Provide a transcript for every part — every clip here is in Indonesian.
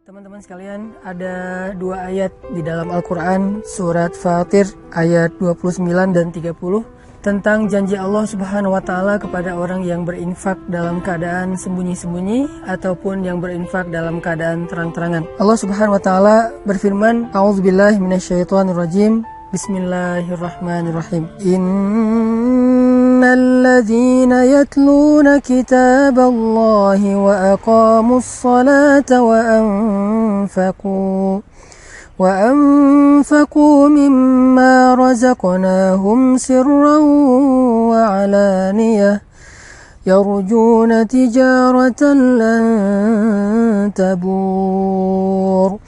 Teman-teman sekalian, ada dua ayat di dalam Al-Quran, surat Fatir ayat 29 dan 30, tentang janji Allah Subhanahu wa Ta'ala kepada orang yang berinfak dalam keadaan sembunyi-sembunyi ataupun yang berinfak dalam keadaan terang-terangan. Allah Subhanahu wa Ta'ala berfirman, A'udzubillahi minasyaitonirrajim, Bismillahirrahmanirrahim. Innalladzina yatluna kitaballahi wa aqamus salata wa anfaqu mimma razaqnahum sirran wa alaniyah yarjuna tijaratan lan tabur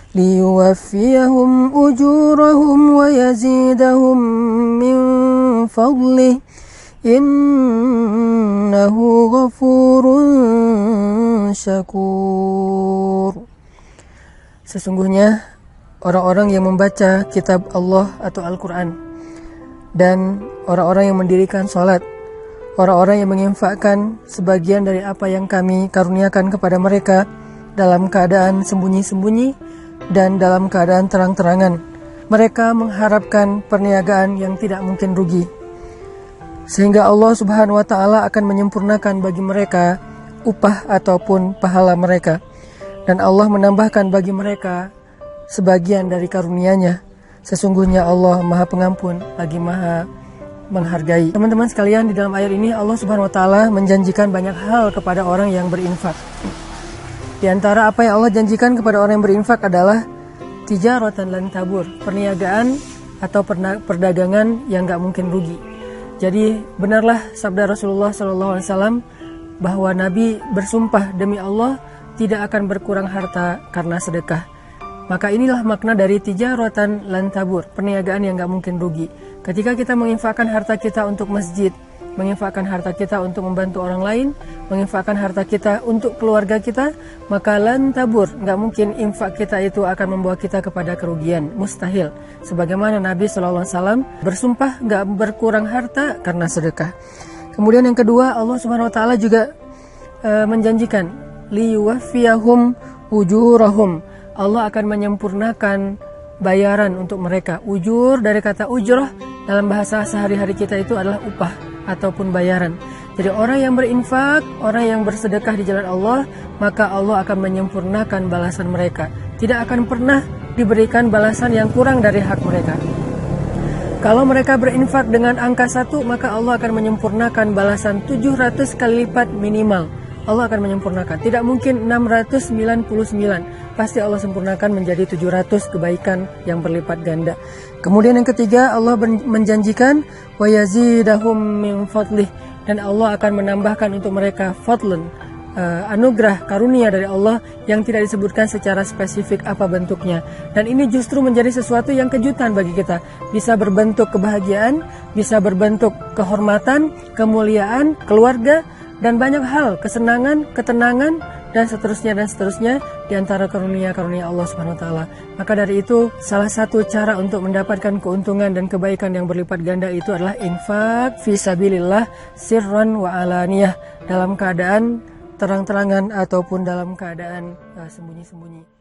liyuwaffiyahum ujurahum wa yazidahum min fadlih innahu ghafurun syakur. Sesungguhnya orang-orang yang membaca kitab Allah atau Al-Quran dan orang-orang yang mendirikan sholat, orang-orang yang menginfakkan sebagian dari apa yang kami karuniakan kepada mereka dalam keadaan sembunyi-sembunyi dan dalam keadaan terang-terangan, mereka mengharapkan perniagaan yang tidak mungkin rugi, sehingga Allah Subhanahu wa Ta'ala akan menyempurnakan bagi mereka upah ataupun pahala mereka, dan Allah menambahkan bagi mereka sebagian dari karunia-Nya. Sesungguhnya Allah Maha Pengampun lagi Maha Menghargai. Teman-teman sekalian, di dalam ayat ini Allah Subhanahu wa Ta'ala menjanjikan banyak hal kepada orang yang berinfak. Di antara apa yang Allah janjikan kepada orang yang berinfak adalah tijaratan lan tabur, perniagaan atau perdagangan yang gak mungkin rugi. Jadi benarlah sabda Rasulullah SAW bahwa Nabi bersumpah demi Allah tidak akan berkurang harta karena sedekah. Maka inilah makna dari tijaratan lan tabur, perniagaan yang gak mungkin rugi. Ketika kita menginfakkan harta kita untuk masjid, menginfakkan harta kita untuk membantu orang lain, menginfakkan harta kita untuk keluarga kita, maka lan tabur, gak mungkin infak kita itu akan membawa kita kepada kerugian, mustahil. Sebagaimana Nabi SAW bersumpah gak berkurang harta karena sedekah. Kemudian yang kedua, Allah Subhanahu wa Ta'ala juga menjanjikan liyuwaffiyahum ujurahum, Allah akan menyempurnakan bayaran untuk mereka. Ujur dari kata ujrah dalam bahasa sehari-hari kita itu adalah upah ataupun bayaran. Jadi orang yang berinfak, orang yang bersedekah di jalan Allah, maka Allah akan menyempurnakan balasan mereka. Tidak akan pernah diberikan balasan yang kurang dari hak mereka. Kalau mereka berinfak dengan angka 1, maka Allah akan menyempurnakan balasan 700 kali lipat minimal. Allah akan menyempurnakan. Tidak mungkin 699. Pasti Allah sempurnakan menjadi 700 kebaikan yang berlipat ganda. Kemudian yang ketiga, Allah menjanjikan wa yazidahum min fadlih, dan Allah akan menambahkan untuk mereka fadlan, anugerah karunia dari Allah yang tidak disebutkan secara spesifik apa bentuknya. Dan ini justru menjadi sesuatu yang kejutan bagi kita. Bisa berbentuk kebahagiaan, bisa berbentuk kehormatan, kemuliaan, keluarga, dan banyak hal, kesenangan, ketenangan, dan seterusnya di antara karunia-karunia Allah Subhanahu wa Ta'ala. Maka dari itu, salah satu cara untuk mendapatkan keuntungan dan kebaikan yang berlipat ganda itu adalah infak fi sabilillah sirran wa alaniyah, dalam keadaan terang-terangan ataupun dalam keadaan sembunyi-sembunyi.